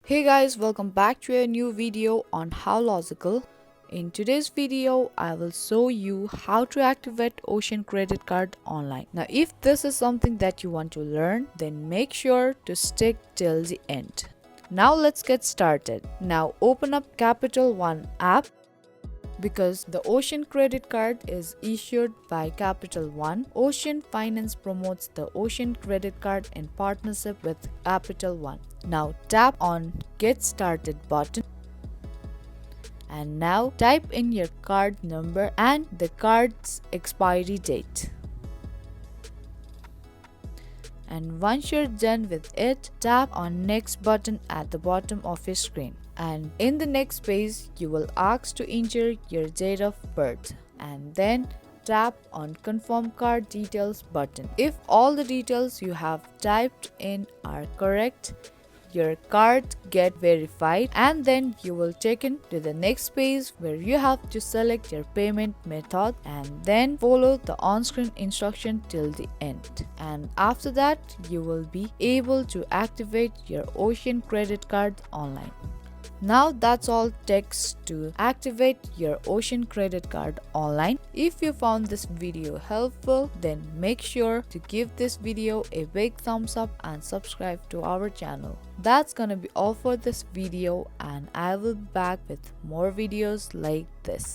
Hey guys, welcome back to a new video on How Logical. In today's video, I will show you how to activate Ocean Credit Card online. Now, if this is something that you want to learn, then make sure to stick till the end. Now let's get started. Now open up Capital One app because the Ocean Credit Card is issued by Capital One. Ocean Finance promotes the Ocean Credit Card in partnership with Capital One. Now tap on Get Started button and now type in your card number and the card's expiry date. And once you're done with it, tap on Next button at the bottom of your screen. And in the next page, you will ask to enter your date of birth and then tap on Confirm Card Details button. If all the details you have typed in are correct, your card get verified and then you will taken to the next page where you have to select your payment method and then follow the on-screen instruction till the end. And after that, you will be able to activate your Ocean Credit Card online. Now that's all takes to activate your Ocean Credit Card online. If you found this video helpful, then make sure to give this video a big thumbs up and subscribe to our channel. That's gonna be all for this video and I will be back with more videos like this.